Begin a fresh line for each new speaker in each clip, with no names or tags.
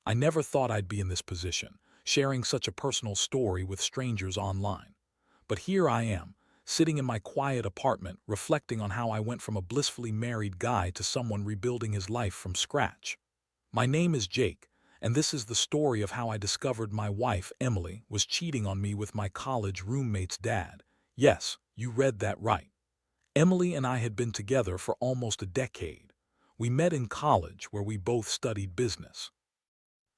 I never thought I'd be in this position, sharing such a personal story with strangers online. But here I am, sitting in my quiet apartment, reflecting on how I went from a blissfully married guy to someone rebuilding his life from scratch. My name is Jake, and this is the story of how I discovered my wife, Emily, was cheating on me with my college roommate's dad. Yes, you read that right. Emily and I had been together for almost a decade. We met in college where we both studied business.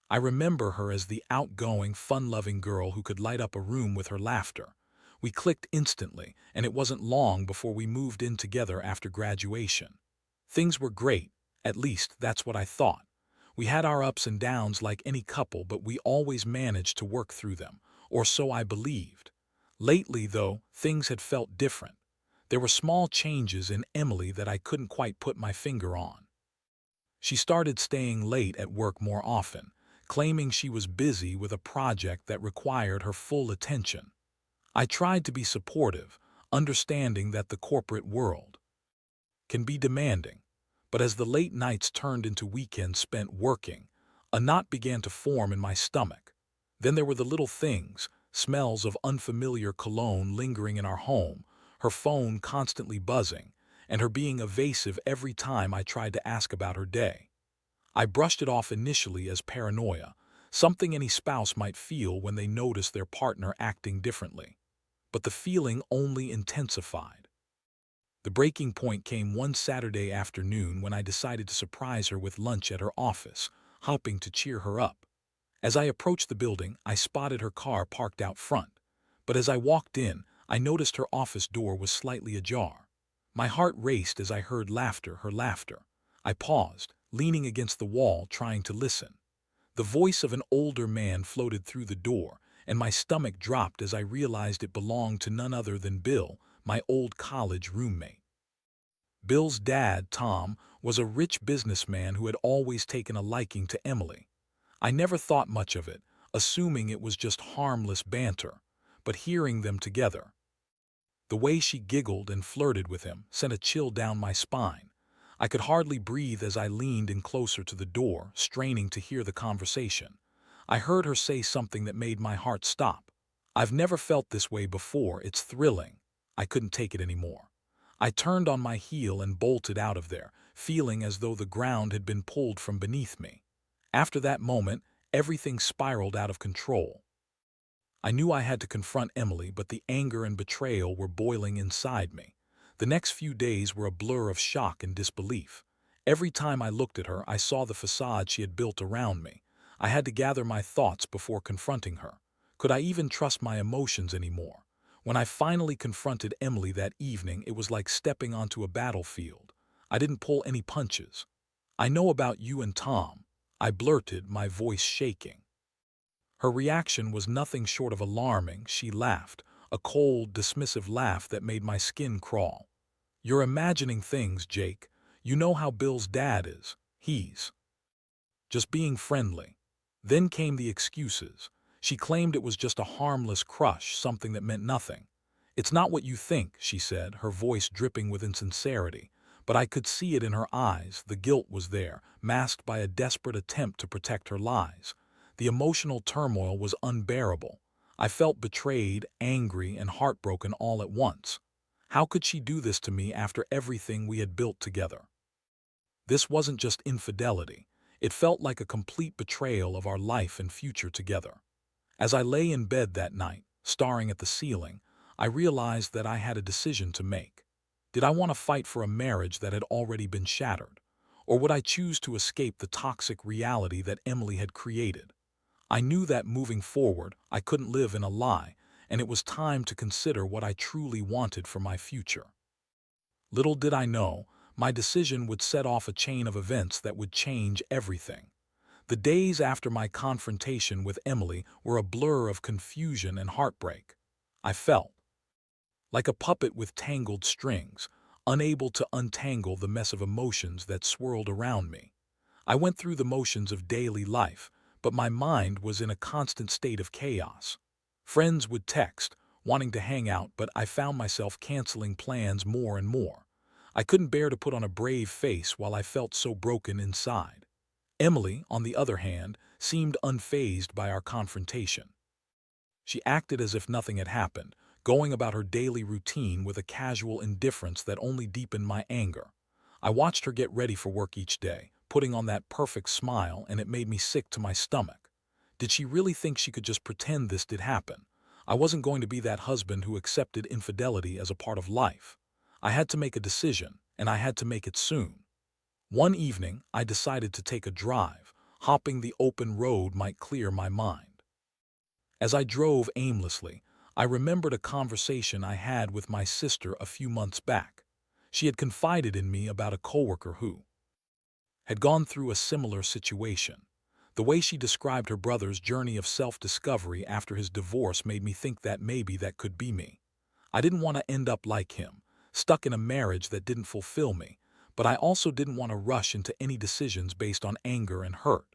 I remember her as the outgoing, fun-loving girl who could light up a room with her laughter. We clicked instantly, and it wasn't long before we moved in together after graduation. Things were great, at least that's what I thought. We had our ups and downs like any couple, but we always managed to work through them, or so I believed. Lately, though, things had felt different. There were small changes in Emily that I couldn't quite put my finger on. She started staying late at work more often, claiming she was busy with a project that required her full attention. I tried to be supportive, understanding that the corporate world can be demanding. But as the late nights turned into weekends spent working, a knot began to form in my stomach. Then there were the little things, smells of unfamiliar cologne lingering in our home, her phone constantly buzzing, and her being evasive every time I tried to ask about her day. I brushed it off initially as paranoia, something any spouse might feel when they notice their partner acting differently. But the feeling only intensified. The breaking point came one Saturday afternoon when I decided to surprise her with lunch at her office, hoping to cheer her up. As I approached the building, I spotted her car parked out front. But as I walked in, I noticed her office door was slightly ajar. My heart raced as I heard her laughter. I paused, leaning against the wall, trying to listen. The voice of an older man floated through the door, and my stomach dropped as I realized it belonged to none other than Bill, my old college roommate. Bill's dad, Tom, was a rich businessman who had always taken a liking to Emily. I never thought much of it, assuming it was just harmless banter, but hearing them together, the way she giggled and flirted with him, sent a chill down my spine. I could hardly breathe as I leaned in closer to the door, straining to hear the conversation. I heard her say something that made my heart stop. "I've never felt this way before, it's thrilling." I couldn't take it anymore. I turned on my heel and bolted out of there, feeling as though the ground had been pulled from beneath me. After that moment, everything spiraled out of control. I knew I had to confront Emily, but the anger and betrayal were boiling inside me. The next few days were a blur of shock and disbelief. Every time I looked at her, I saw the facade she had built around me. I had to gather my thoughts before confronting her. Could I even trust my emotions anymore? When I finally confronted Emily that evening, it was like stepping onto a battlefield. I didn't pull any punches. "I know about you and Tom," I blurted, my voice shaking. Her reaction was nothing short of alarming. She laughed, a cold, dismissive laugh that made my skin crawl. "You're imagining things, Jake. You know how Bill's dad is. He's just being friendly." Then came the excuses. She claimed it was just a harmless crush, something that meant nothing. "It's not what you think," she said, her voice dripping with insincerity. But I could see it in her eyes. The guilt was there, masked by a desperate attempt to protect her lies. The emotional turmoil was unbearable. I felt betrayed, angry, and heartbroken all at once. How could she do this to me after everything we had built together? This wasn't just infidelity. It felt like a complete betrayal of our life and future together. As I lay in bed that night, staring at the ceiling, I realized that I had a decision to make. Did I want to fight for a marriage that had already been shattered? Or would I choose to escape the toxic reality that Emily had created? I knew that moving forward, I couldn't live in a lie, and it was time to consider what I truly wanted for my future. Little did I know, my decision would set off a chain of events that would change everything. The days after my confrontation with Emily were a blur of confusion and heartbreak. I felt like a puppet with tangled strings, unable to untangle the mess of emotions that swirled around me. I went through the motions of daily life, but my mind was in a constant state of chaos. Friends would text, wanting to hang out, but I found myself canceling plans more and more. I couldn't bear to put on a brave face while I felt so broken inside. Emily, on the other hand, seemed unfazed by our confrontation. She acted as if nothing had happened, going about her daily routine with a casual indifference that only deepened my anger. I watched her get ready for work each day, putting on that perfect smile, and it made me sick to my stomach. Did she really think she could just pretend this did happen? I wasn't going to be that husband who accepted infidelity as a part of life. I had to make a decision, and I had to make it soon. One evening, I decided to take a drive. Hopping the open road might clear my mind. As I drove aimlessly, I remembered a conversation I had with my sister a few months back. She had confided in me about a coworker who had gone through a similar situation. The way she described her brother's journey of self-discovery after his divorce made me think that maybe that could be me. I didn't want to end up like him, stuck in a marriage that didn't fulfill me, but I also didn't want to rush into any decisions based on anger and hurt.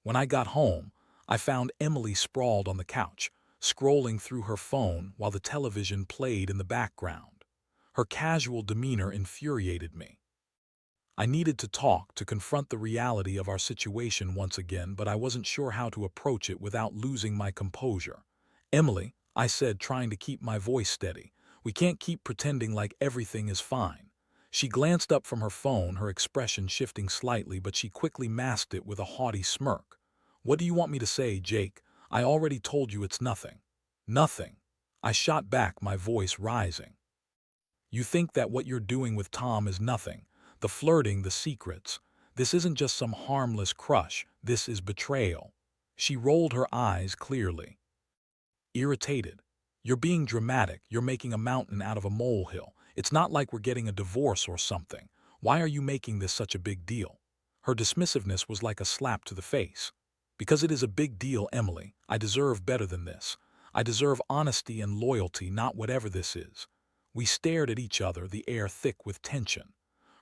When I got home, I found Emily sprawled on the couch, scrolling through her phone while the television played in the background. Her casual demeanor infuriated me. I needed to talk, to confront the reality of our situation once again, but I wasn't sure how to approach it without losing my composure. "Emily," I said, trying to keep my voice steady, "we can't keep pretending like everything is fine." She glanced up from her phone, her expression shifting slightly, but she quickly masked it with a haughty smirk. "What do you want me to say, Jake? I already told you it's nothing." "Nothing," I shot back, my voice rising. "You think that what you're doing with Tom is nothing? The flirting, the secrets. This isn't just some harmless crush, this is betrayal." She rolled her eyes clearly, irritated. "You're being dramatic, you're making a mountain out of a molehill. It's not like we're getting a divorce or something. Why are you making this such a big deal?" Her dismissiveness was like a slap to the face. "Because it is a big deal, Emily. I deserve better than this. I deserve honesty and loyalty, not whatever this is." We stared at each other, the air thick with tension.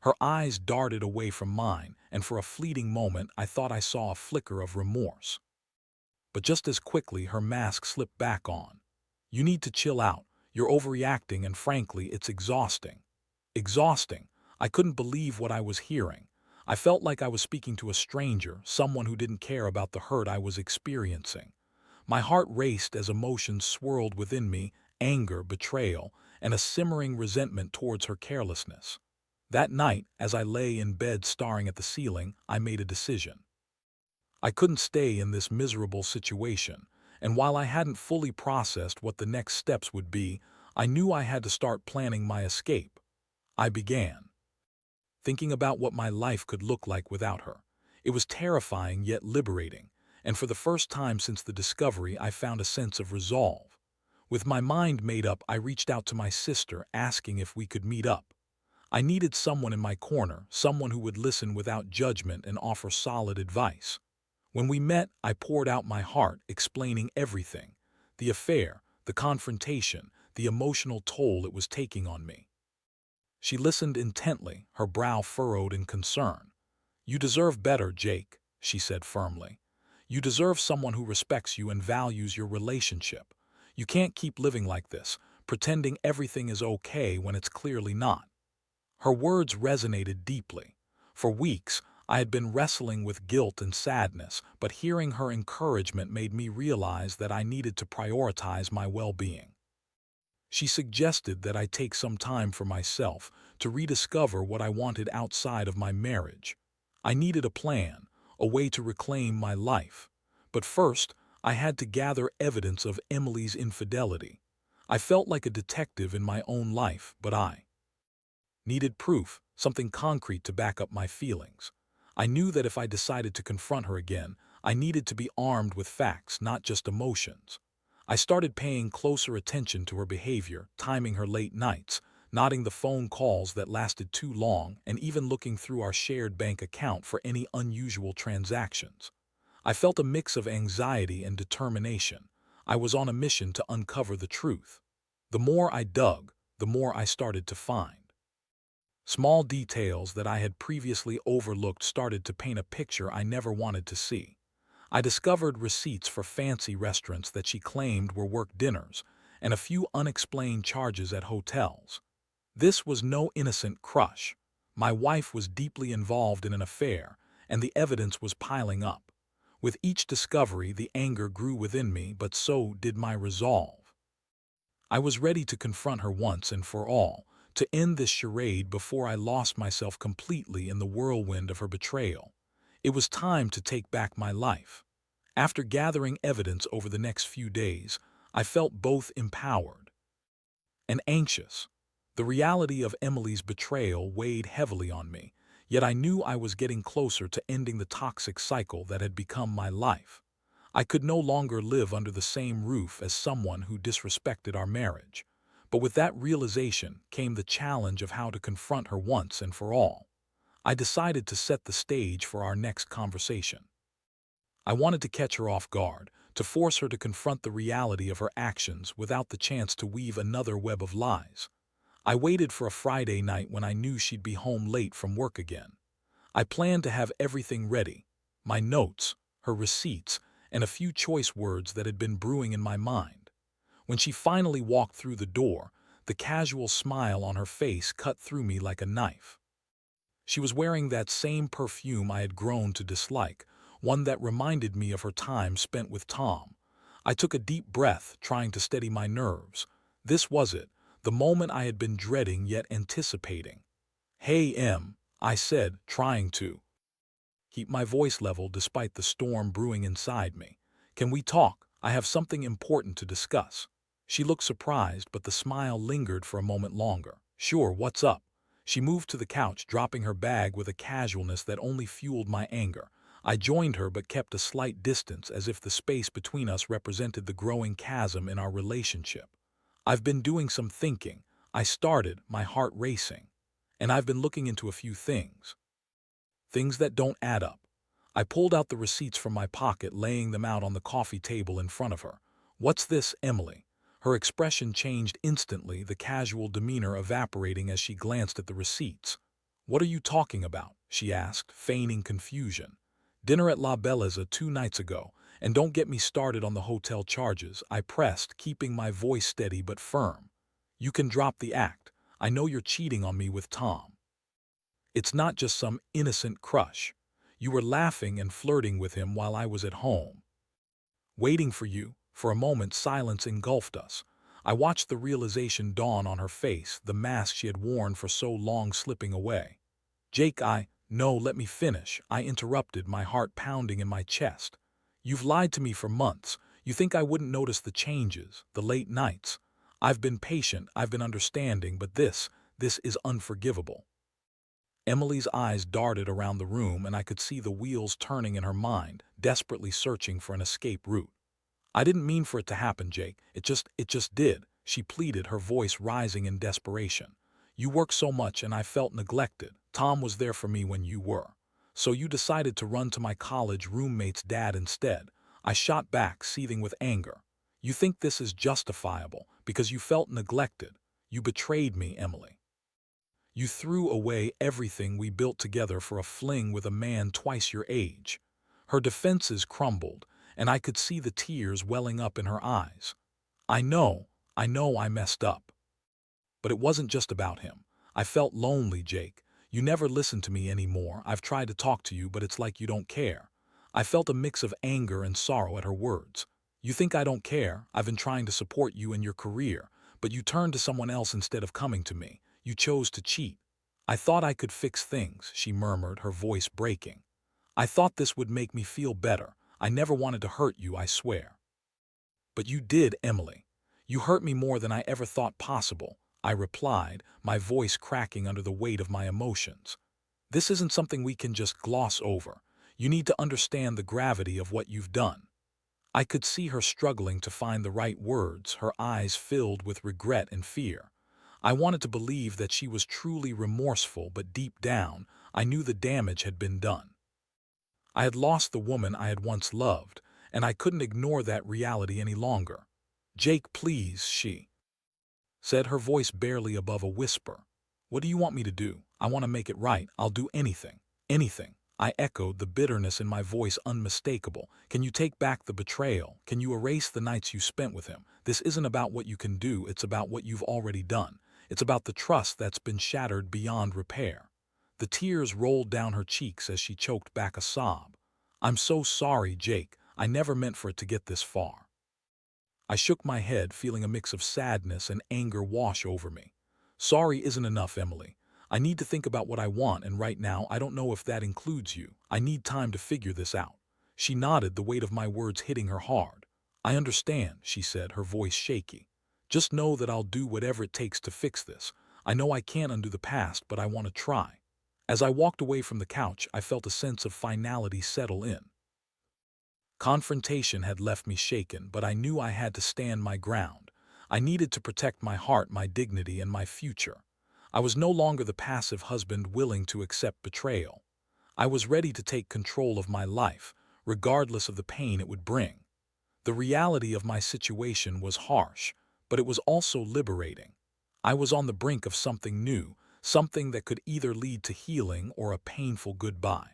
Her eyes darted away from mine, and for a fleeting moment I thought I saw a flicker of remorse. But just as quickly her mask slipped back on. "You need to chill out. You're overreacting, and frankly, it's exhausting." Exhausting. I couldn't believe what I was hearing. I felt like I was speaking to a stranger, someone who didn't care about the hurt I was experiencing. My heart raced as emotions swirled within me, anger, betrayal, and a simmering resentment towards her carelessness. That night, as I lay in bed staring at the ceiling, I made a decision. I couldn't stay in this miserable situation, and while I hadn't fully processed what the next steps would be, I knew I had to start planning my escape. I began thinking about what my life could look like without her. It was terrifying yet liberating, and for the first time since the discovery, I found a sense of resolve. With my mind made up, I reached out to my sister, asking if we could meet up. I needed someone in my corner, someone who would listen without judgment and offer solid advice. When we met, I poured out my heart, explaining everything: the affair, the confrontation, the emotional toll it was taking on me. She listened intently, her brow furrowed in concern. "You deserve better, Jake," she said firmly. "You deserve someone who respects you and values your relationship. You can't keep living like this, pretending everything is okay when it's clearly not." Her words resonated deeply. For weeks, I had been wrestling with guilt and sadness, but hearing her encouragement made me realize that I needed to prioritize my well-being. She suggested that I take some time for myself to rediscover what I wanted outside of my marriage. I needed a plan, a way to reclaim my life. But first, I had to gather evidence of Emily's infidelity. I felt like a detective in my own life, but I needed proof, something concrete to back up my feelings. I knew that if I decided to confront her again, I needed to be armed with facts, not just emotions. I started paying closer attention to her behavior, timing her late nights, noting the phone calls that lasted too long, and even looking through our shared bank account for any unusual transactions. I felt a mix of anxiety and determination. I was on a mission to uncover the truth. The more I dug, the more I started to find. Small details that I had previously overlooked started to paint a picture I never wanted to see. I discovered receipts for fancy restaurants that she claimed were work dinners, and a few unexplained charges at hotels. This was no innocent crush. My wife was deeply involved in an affair, and the evidence was piling up. With each discovery, the anger grew within me, but so did my resolve. I was ready to confront her once and for all, to end this charade before I lost myself completely in the whirlwind of her betrayal. It was time to take back my life. After gathering evidence over the next few days, I felt both empowered and anxious. The reality of Emily's betrayal weighed heavily on me, yet I knew I was getting closer to ending the toxic cycle that had become my life. I could no longer live under the same roof as someone who disrespected our marriage. But with that realization came the challenge of how to confront her once and for all. I decided to set the stage for our next conversation. I wanted to catch her off guard, to force her to confront the reality of her actions without the chance to weave another web of lies. I waited for a Friday night when I knew she'd be home late from work again. I planned to have everything ready: my notes, her receipts, and a few choice words that had been brewing in my mind. When she finally walked through the door, the casual smile on her face cut through me like a knife. She was wearing that same perfume I had grown to dislike, one that reminded me of her time spent with Tom. I took a deep breath, trying to steady my nerves. This was it, the moment I had been dreading yet anticipating. "Hey, Em," I said, trying to keep my voice level despite the storm brewing inside me. "Can we talk? I have something important to discuss." She looked surprised, but the smile lingered for a moment longer. "Sure, what's up?" She moved to the couch, dropping her bag with a casualness that only fueled my anger. I joined her but kept a slight distance, as if the space between us represented the growing chasm in our relationship. "I've been doing some thinking," I started, my heart racing. "And I've been looking into a few things. Things that don't add up." I pulled out the receipts from my pocket, laying them out on the coffee table in front of her. "What's this, Emily?" Her expression changed instantly, the casual demeanor evaporating as she glanced at the receipts. "What are you talking about?" she asked, feigning confusion. "Dinner at La Bellezza 2 nights ago, and don't get me started on the hotel charges," I pressed, keeping my voice steady but firm. "You can drop the act. I know you're cheating on me with Tom. It's not just some innocent crush. You were laughing and flirting with him while I was at home, waiting for you." For a moment, silence engulfed us. I watched the realization dawn on her face, the mask she had worn for so long slipping away. "Jake, No, let me finish," I interrupted, my heart pounding in my chest. "You've lied to me for months. You think I wouldn't notice the changes, the late nights. I've been patient, I've been understanding, but this is unforgivable." Emily's eyes darted around the room, and I could see the wheels turning in her mind, desperately searching for an escape route. "I didn't mean for it to happen, Jake. It just did," she pleaded, her voice rising in desperation. "You work so much and I felt neglected. Tom was there for me when you were. So you decided to run to my college roommate's dad instead." I shot back, seething with anger. "You think this is justifiable because you felt neglected? You betrayed me, Emily. You threw away everything we built together for a fling with a man twice your age." Her defenses crumbled, and I could see the tears welling up in her eyes. I know I messed up. But it wasn't just about him. I felt lonely, Jake. You never listen to me anymore. I've tried to talk to you, but it's like you don't care." I felt a mix of anger and sorrow at her words. "You think I don't care? I've been trying to support you in your career, but you turned to someone else instead of coming to me. You chose to cheat." "I thought I could fix things," she murmured, her voice breaking. "I thought this would make me feel better. I never wanted to hurt you, I swear." "But you did, Emily. You hurt me more than I ever thought possible," I replied, my voice cracking under the weight of my emotions. "This isn't something we can just gloss over. You need to understand the gravity of what you've done." I could see her struggling to find the right words, her eyes filled with regret and fear. I wanted to believe that she was truly remorseful, but deep down, I knew the damage had been done. I had lost the woman I had once loved, and I couldn't ignore that reality any longer. "Jake, please," she said, her voice barely above a whisper. "What do you want me to do? I want to make it right. I'll do anything. Anything." I echoed, the bitterness in my voice unmistakable. "Can you take back the betrayal? Can you erase the nights you spent with him? This isn't about what you can do, it's about what you've already done. It's about the trust that's been shattered beyond repair." The tears rolled down her cheeks as she choked back a sob. "I'm so sorry, Jake. I never meant for it to get this far." I shook my head, feeling a mix of sadness and anger wash over me. "Sorry isn't enough, Emily. I need to think about what I want, and right now I don't know if that includes you. I need time to figure this out." She nodded, the weight of my words hitting her hard. "I understand," she said, her voice shaky. "Just know that I'll do whatever it takes to fix this. I know I can't undo the past, but I want to try." As I walked away from the couch, I felt a sense of finality settle in. Confrontation had left me shaken, but I knew I had to stand my ground. I needed to protect my heart, my dignity, and my future. I was no longer the passive husband willing to accept betrayal. I was ready to take control of my life, regardless of the pain it would bring. The reality of my situation was harsh, but it was also liberating. I was on the brink of something new, something that could either lead to healing or a painful goodbye.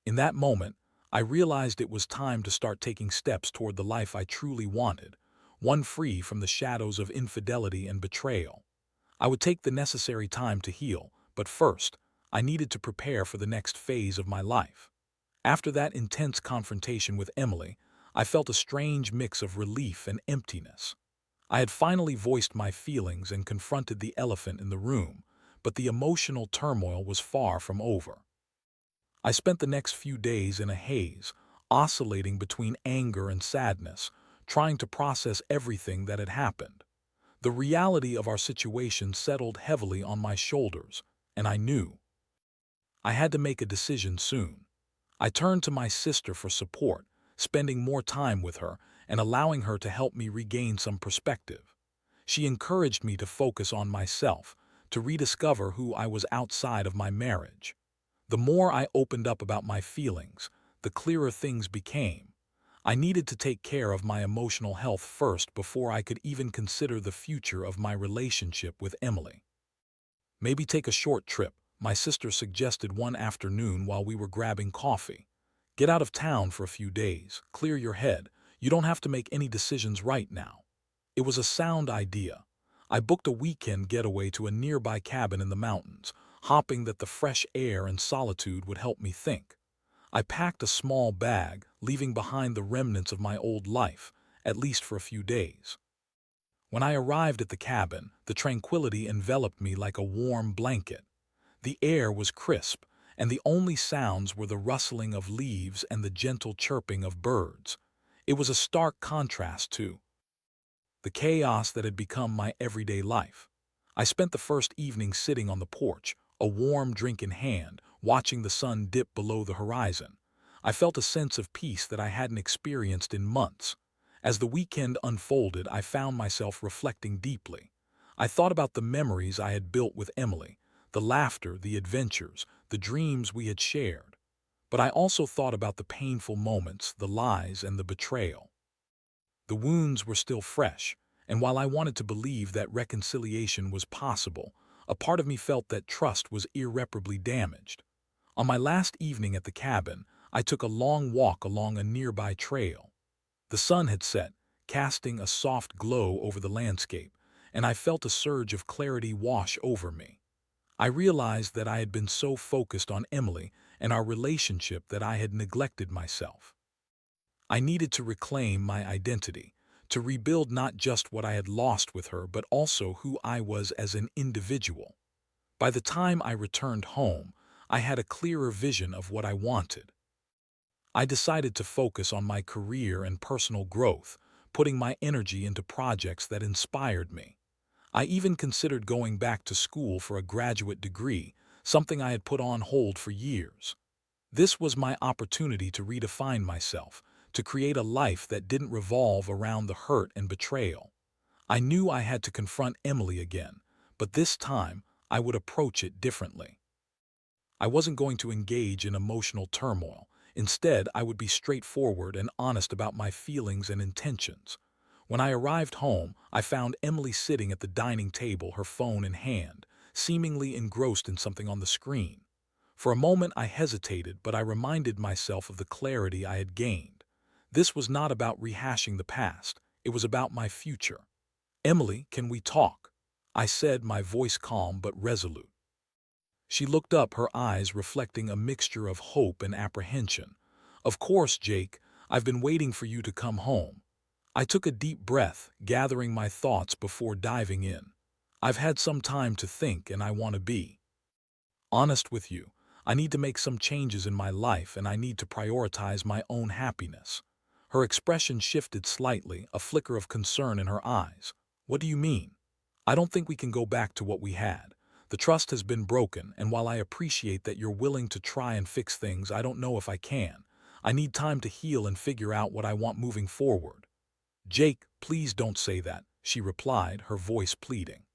In that moment, I realized it was time to start taking steps toward the life I truly wanted, one free from the shadows of infidelity and betrayal. I would take the necessary time to heal, but first, I needed to prepare for the next phase of my life. After that intense confrontation with Emily, I felt a strange mix of relief and emptiness. I had finally voiced my feelings and confronted the elephant in the room, but the emotional turmoil was far from over. I spent the next few days in a haze, oscillating between anger and sadness, trying to process everything that had happened. The reality of our situation settled heavily on my shoulders, and I knew I had to make a decision soon. I turned to my sister for support, spending more time with her and allowing her to help me regain some perspective. She encouraged me to focus on myself, to rediscover who I was outside of my marriage. The more I opened up about my feelings, the clearer things became. I needed to take care of my emotional health first before I could even consider the future of my relationship with Emily. "Maybe take a short trip," my sister suggested one afternoon while we were grabbing coffee. "Get out of town for a few days, clear your head. You don't have to make any decisions right now." It was a sound idea. I booked a weekend getaway to a nearby cabin in the mountains, hoping that the fresh air and solitude would help me think. I packed a small bag, leaving behind the remnants of my old life, at least for a few days. When I arrived at the cabin, the tranquility enveloped me like a warm blanket. The air was crisp, and the only sounds were the rustling of leaves and the gentle chirping of birds. It was a stark contrast to the chaos that had become my everyday life. I spent the first evening sitting on the porch, a warm drink in hand, watching the sun dip below the horizon. I felt a sense of peace that I hadn't experienced in months. As the weekend unfolded, I found myself reflecting deeply. I thought about the memories I had built with Emily, the laughter, the adventures, the dreams we had shared. But I also thought about the painful moments, the lies, and the betrayal. The wounds were still fresh, and while I wanted to believe that reconciliation was possible, a part of me felt that trust was irreparably damaged. On my last evening at the cabin, I took a long walk along a nearby trail. The sun had set, casting a soft glow over the landscape, and I felt a surge of clarity wash over me. I realized that I had been so focused on Emily and our relationship that I had neglected myself. I needed to reclaim my identity, to rebuild not just what I had lost with her, but also who I was as an individual. By the time I returned home, I had a clearer vision of what I wanted. I decided to focus on my career and personal growth, putting my energy into projects that inspired me. I even considered going back to school for a graduate degree, something I had put on hold for years. This was my opportunity to redefine myself, to create a life that didn't revolve around the hurt and betrayal. I knew I had to confront Emily again, but this time I would approach it differently. I wasn't going to engage in emotional turmoil. Instead, I would be straightforward and honest about my feelings and intentions. When I arrived home, I found Emily sitting at the dining table, her phone in hand, seemingly engrossed in something on the screen. For a moment I hesitated, but I reminded myself of the clarity I had gained. This was not about rehashing the past, it was about my future. "Emily, can we talk?" I said, my voice calm but resolute. She looked up, her eyes reflecting a mixture of hope and apprehension. "Of course, Jake. I've been waiting for you to come home." I took a deep breath, gathering my thoughts before diving in. "I've had some time to think, and I want to be honest with you. I need to make some changes in my life, and I need to prioritize my own happiness." Her expression shifted slightly, a flicker of concern in her eyes. "What do you mean?" "I don't think we can go back to what we had. The trust has been broken, and while I appreciate that you're willing to try and fix things, I don't know if I can. I need time to heal and figure out what I want moving forward." "Jake, please don't say that," she replied, her voice pleading.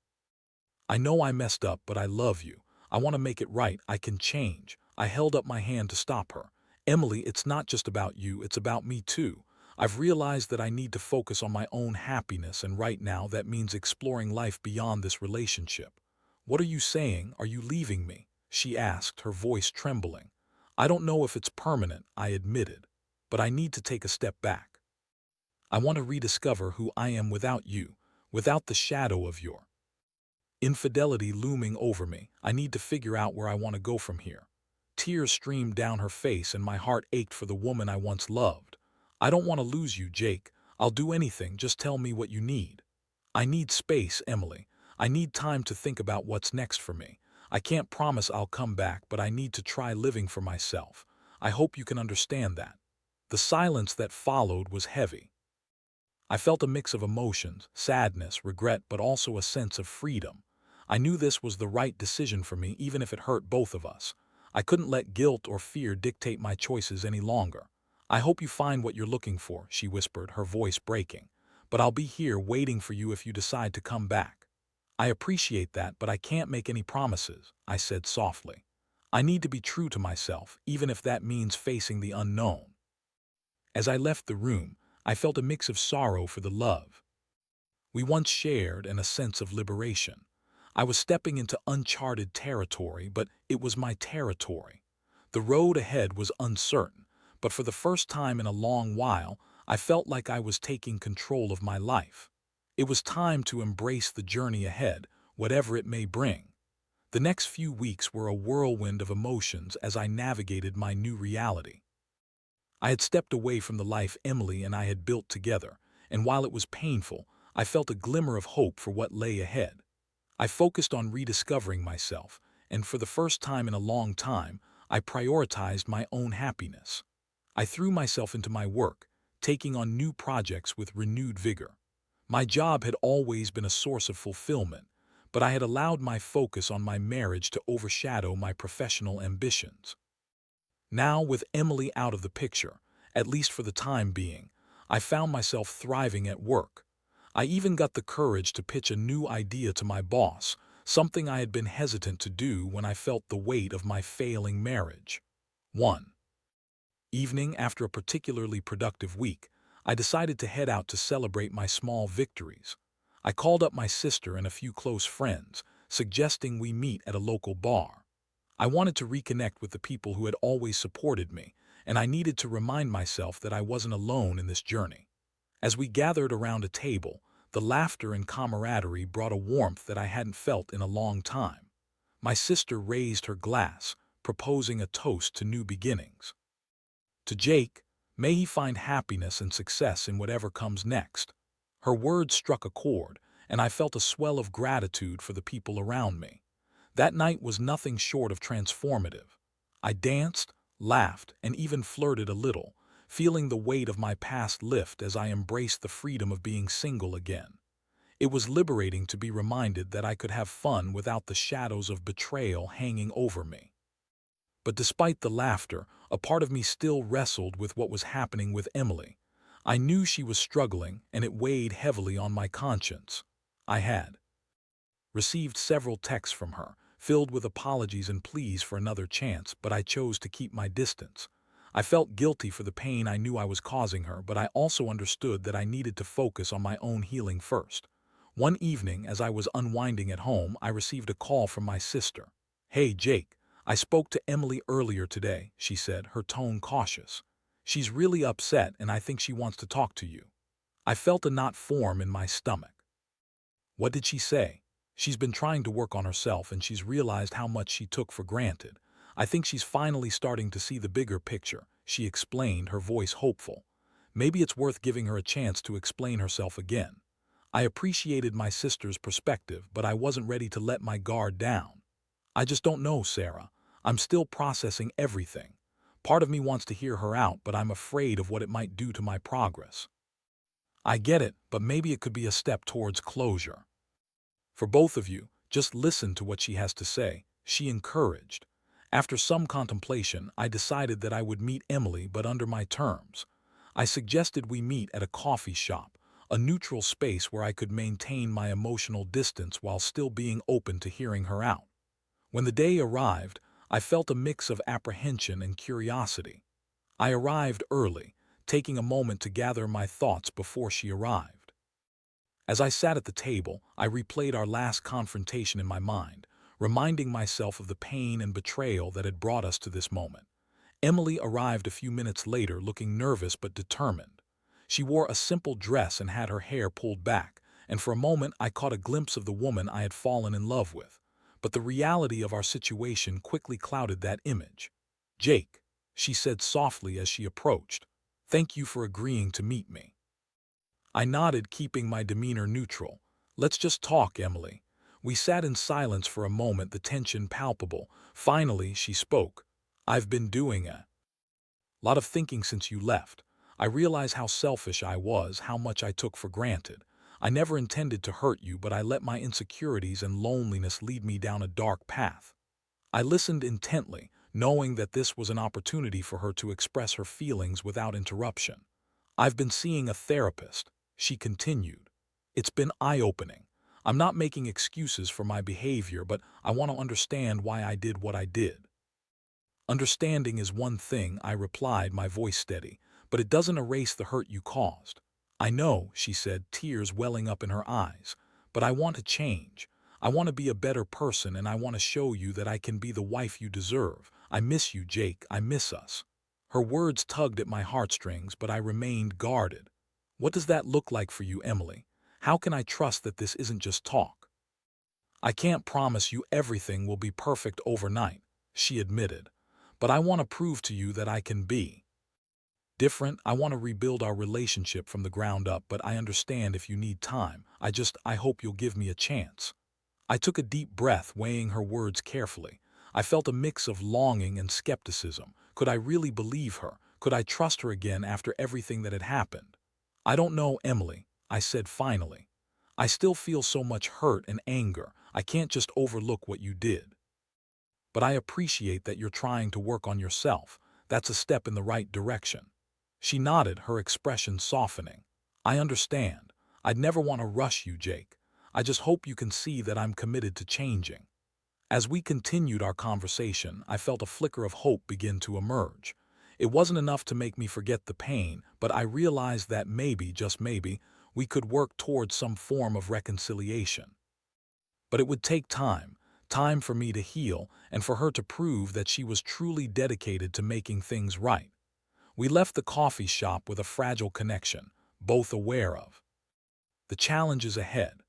"I know I messed up, but I love you. I want to make it right. I can change." I held up my hand to stop her. "Emily, it's not just about you, it's about me too. I've realized that I need to focus on my own happiness, and right now that means exploring life beyond this relationship." "What are you saying? Are you leaving me?" she asked, her voice trembling. "I don't know if it's permanent," I admitted, "but I need to take a step back. I want to rediscover who I am without you, without the shadow of your infidelity looming over me. I need to figure out where I want to go from here." Tears streamed down her face, and my heart ached for the woman I once loved. "I don't want to lose you, Jake. I'll do anything, just tell me what you need." "I need space, Emily. I need time to think about what's next for me. I can't promise I'll come back, but I need to try living for myself. I hope you can understand that." The silence that followed was heavy. I felt a mix of emotions, sadness, regret, but also a sense of freedom. I knew this was the right decision for me, even if it hurt both of us. I couldn't let guilt or fear dictate my choices any longer. "I hope you find what you're looking for," she whispered, her voice breaking. "But I'll be here waiting for you if you decide to come back." "I appreciate that, but I can't make any promises," I said softly. "I need to be true to myself, even if that means facing the unknown." As I left the room, I felt a mix of sorrow for the love we once shared and a sense of liberation. I was stepping into uncharted territory, but it was my territory. The road ahead was uncertain, but for the first time in a long while, I felt like I was taking control of my life. It was time to embrace the journey ahead, whatever it may bring. The next few weeks were a whirlwind of emotions as I navigated my new reality. I had stepped away from the life Emily and I had built together, and while it was painful, I felt a glimmer of hope for what lay ahead. I focused on rediscovering myself, and for the first time in a long time, I prioritized my own happiness. I threw myself into my work, taking on new projects with renewed vigor. My job had always been a source of fulfillment, but I had allowed my focus on my marriage to overshadow my professional ambitions. Now, with Emily out of the picture, at least for the time being, I found myself thriving at work. I even got the courage to pitch a new idea to my boss, something I had been hesitant to do when I felt the weight of my failing marriage. One evening, after a particularly productive week, I decided to head out to celebrate my small victories. I called up my sister and a few close friends, suggesting we meet at a local bar. I wanted to reconnect with the people who had always supported me, and I needed to remind myself that I wasn't alone in this journey. As we gathered around a table, the laughter and camaraderie brought a warmth that I hadn't felt in a long time. My sister raised her glass, proposing a toast to new beginnings. "To Jake, may he find happiness and success in whatever comes next." Her words struck a chord, and I felt a swell of gratitude for the people around me. That night was nothing short of transformative. I danced, laughed, and even flirted a little, feeling the weight of my past lift as I embraced the freedom of being single again. It was liberating to be reminded that I could have fun without the shadows of betrayal hanging over me. But despite the laughter, a part of me still wrestled with what was happening with Emily. I knew she was struggling, and it weighed heavily on my conscience. I had received several texts from her, filled with apologies and pleas for another chance, but I chose to keep my distance. I felt guilty for the pain I knew I was causing her, but I also understood that I needed to focus on my own healing first. One evening, as I was unwinding at home, I received a call from my sister. "Hey, Jake, I spoke to Emily earlier today," she said, her tone cautious. "She's really upset, and I think she wants to talk to you." I felt a knot form in my stomach. "What did she say?" She's been trying to work on herself and she's realized how much she took for granted. I think she's finally starting to see the bigger picture, she explained, her voice hopeful. Maybe it's worth giving her a chance to explain herself again. I appreciated my sister's perspective, but I wasn't ready to let my guard down. I just don't know, Sarah. I'm still processing everything. Part of me wants to hear her out, but I'm afraid of what it might do to my progress. I get it, but maybe it could be a step towards closure. For both of you, just listen to what she has to say, she encouraged. After some contemplation, I decided that I would meet Emily, but under my terms. I suggested we meet at a coffee shop, a neutral space where I could maintain my emotional distance while still being open to hearing her out. When the day arrived, I felt a mix of apprehension and curiosity. I arrived early, taking a moment to gather my thoughts before she arrived. As I sat at the table, I replayed our last confrontation in my mind, reminding myself of the pain and betrayal that had brought us to this moment. Emily arrived a few minutes later, looking nervous but determined. She wore a simple dress and had her hair pulled back, and for a moment I caught a glimpse of the woman I had fallen in love with. But the reality of our situation quickly clouded that image. "Jake," she said softly as she approached, "thank you for agreeing to meet me." I nodded, keeping my demeanor neutral. "Let's just talk, Emily." We sat in silence for a moment, the tension palpable. Finally, she spoke. "I've been doing a lot of thinking since you left. I realize how selfish I was, how much I took for granted. I never intended to hurt you, but I let my insecurities and loneliness lead me down a dark path." I listened intently, knowing that this was an opportunity for her to express her feelings without interruption. "I've been seeing a therapist," she continued. "It's been eye-opening. I'm not making excuses for my behavior, but I want to understand why I did what I did." "Understanding is one thing," I replied, my voice steady, "but it doesn't erase the hurt you caused." "I know," she said, tears welling up in her eyes, "but I want to change. I want to be a better person, and I want to show you that I can be the wife you deserve. I miss you, Jake. I miss us." Her words tugged at my heartstrings, but I remained guarded. "What does that look like for you, Emily? How can I trust that this isn't just talk?" "I can't promise you everything will be perfect overnight," she admitted, "but I want to prove to you that I can be different. I want to rebuild our relationship from the ground up, but I understand if you need time. I hope you'll give me a chance." I took a deep breath, weighing her words carefully. I felt a mix of longing and skepticism. Could I really believe her? Could I trust her again after everything that had happened? "I don't know, Emily," I said finally. "I still feel so much hurt and anger. I can't just overlook what you did. But I appreciate that you're trying to work on yourself. That's a step in the right direction." She nodded, her expression softening. "I understand. I'd never want to rush you, Jake. I just hope you can see that I'm committed to changing." As we continued our conversation, I felt a flicker of hope begin to emerge. It wasn't enough to make me forget the pain, but I realized that maybe, just maybe, we could work towards some form of reconciliation. But it would take time for me to heal and for her to prove that she was truly dedicated to making things right. We left the coffee shop with a fragile connection, both aware of the challenges ahead.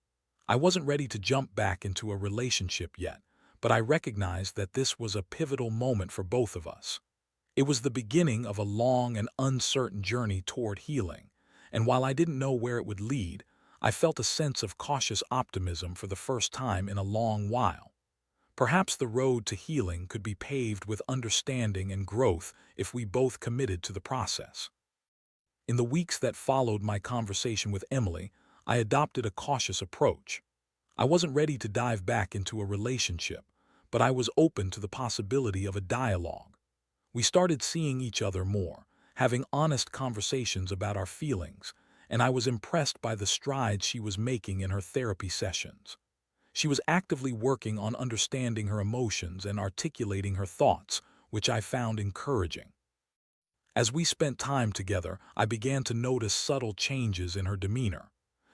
I wasn't ready to jump back into a relationship yet, but I recognized that this was a pivotal moment for both of us. It was the beginning of a long and uncertain journey toward healing, and while I didn't know where it would lead, I felt a sense of cautious optimism for the first time in a long while. Perhaps the road to healing could be paved with understanding and growth if we both committed to the process. In the weeks that followed my conversation with Emily, I adopted a cautious approach. I wasn't ready to dive back into a relationship, but I was open to the possibility of a dialogue. We started seeing each other more, having honest conversations about our feelings, and I was impressed by the strides she was making in her therapy sessions. She was actively working on understanding her emotions and articulating her thoughts, which I found encouraging. As we spent time together, I began to notice subtle changes in her demeanor.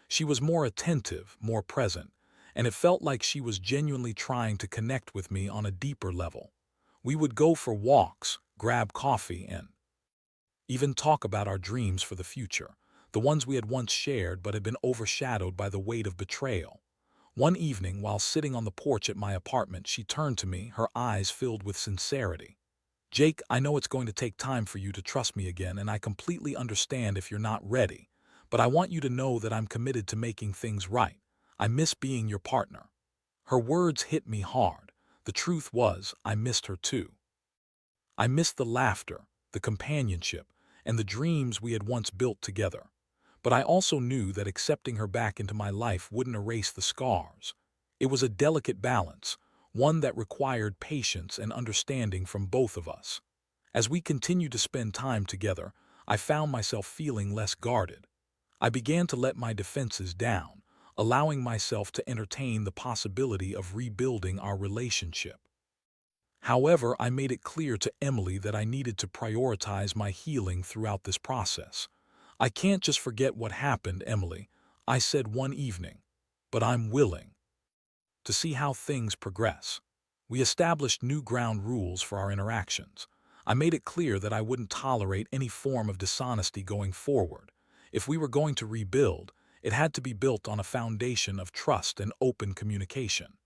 She was more attentive, more present, and it felt like she was genuinely trying to connect with me on a deeper level. We would go for walks, grab coffee, and even talk about our dreams for the future, the ones we had once shared but had been overshadowed by the weight of betrayal. One evening, while sitting on the porch at my apartment, she turned to me, her eyes filled with sincerity. "Jake, I know it's going to take time for you to trust me again, and I completely understand if you're not ready. But I want you to know that I'm committed to making things right. I miss being your partner." Her words hit me hard. The truth was, I missed her too. I missed the laughter, the companionship, and the dreams we had once built together. But I also knew that accepting her back into my life wouldn't erase the scars. It was a delicate balance, one that required patience and understanding from both of us. As we continued to spend time together, I found myself feeling less guarded. I began to let my defenses down, allowing myself to entertain the possibility of rebuilding our relationship. However, I made it clear to Emily that I needed to prioritize my healing throughout this process. "I can't just forget what happened, Emily," I said one evening, "but I'm willing to see how things progress." We established new ground rules for our interactions. I made it clear that I wouldn't tolerate any form of dishonesty going forward. If we were going to rebuild, it had to be built on a foundation of trust and open communication.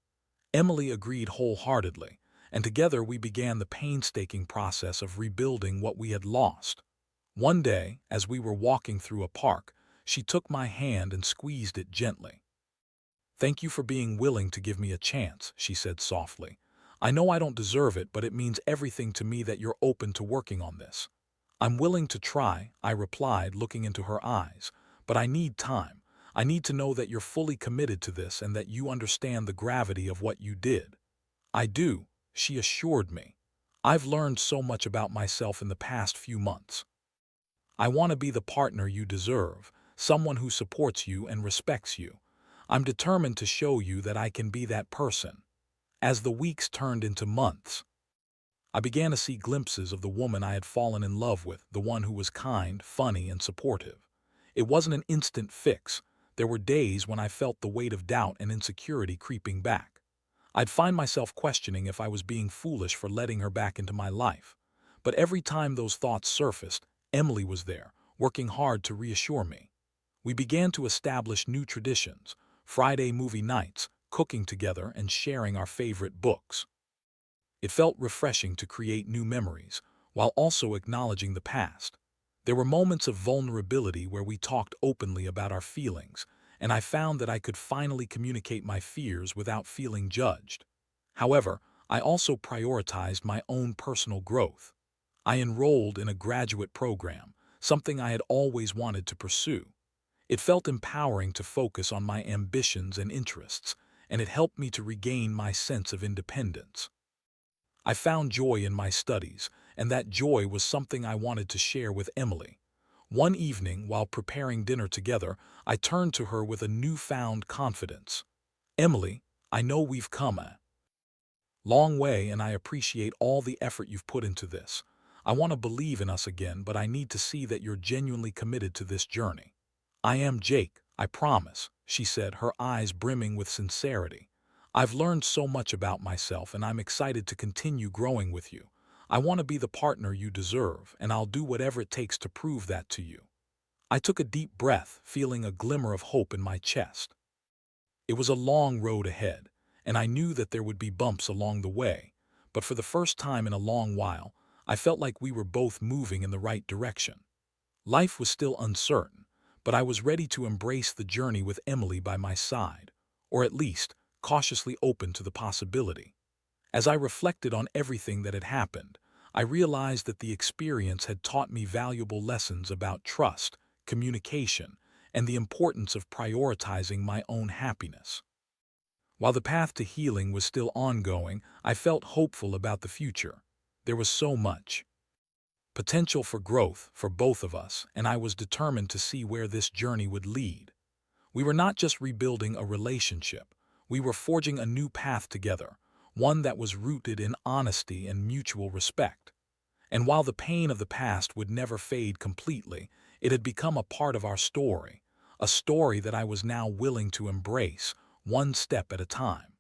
Emily agreed wholeheartedly, and together we began the painstaking process of rebuilding what we had lost. One day, as we were walking through a park, she took my hand and squeezed it gently. "Thank you for being willing to give me a chance," she said softly. "I know I don't deserve it, but it means everything to me that you're open to working on this." "I'm willing to try," I replied, looking into her eyes, "but I need time. I need to know that you're fully committed to this and that you understand the gravity of what you did." "I do," she assured me. "I've learned so much about myself in the past few months. I want to be the partner you deserve, someone who supports you and respects you. I'm determined to show you that I can be that person." As the weeks turned into months, I began to see glimpses of the woman I had fallen in love with, the one who was kind, funny, and supportive. It wasn't an instant fix. There were days when I felt the weight of doubt and insecurity creeping back. I'd find myself questioning if I was being foolish for letting her back into my life. But every time those thoughts surfaced, Emily was there, working hard to reassure me. We began to establish new traditions: Friday movie nights, cooking together, and sharing our favorite books. It felt refreshing to create new memories, while also acknowledging the past. There were moments of vulnerability where we talked openly about our feelings, and I found that I could finally communicate my fears without feeling judged. However, I also prioritized my own personal growth. I enrolled in a graduate program, something I had always wanted to pursue. It felt empowering to focus on my ambitions and interests, and it helped me to regain my sense of independence. I found joy in my studies, and that joy was something I wanted to share with Emily. One evening, while preparing dinner together, I turned to her with a newfound confidence. "Emily, I know we've come a long way, and I appreciate all the effort you've put into this. I want to believe in us again, but I need to see that you're genuinely committed to this journey." "I am, Jake, I promise," she said, her eyes brimming with sincerity. "I've learned so much about myself, and I'm excited to continue growing with you. I want to be the partner you deserve, and I'll do whatever it takes to prove that to you." I took a deep breath, feeling a glimmer of hope in my chest. It was a long road ahead, and I knew that there would be bumps along the way, but for the first time in a long while, I felt like we were both moving in the right direction. Life was still uncertain, but I was ready to embrace the journey with Emily by my side, or at least cautiously open to the possibility. As I reflected on everything that had happened, I realized that the experience had taught me valuable lessons about trust, communication, and the importance of prioritizing my own happiness. While the path to healing was still ongoing, I felt hopeful about the future. There was so much potential for growth for both of us, and I was determined to see where this journey would lead. We were not just rebuilding a relationship, we were forging a new path together, one that was rooted in honesty and mutual respect. And while the pain of the past would never fade completely, it had become a part of our story, a story that I was now willing to embrace, one step at a time.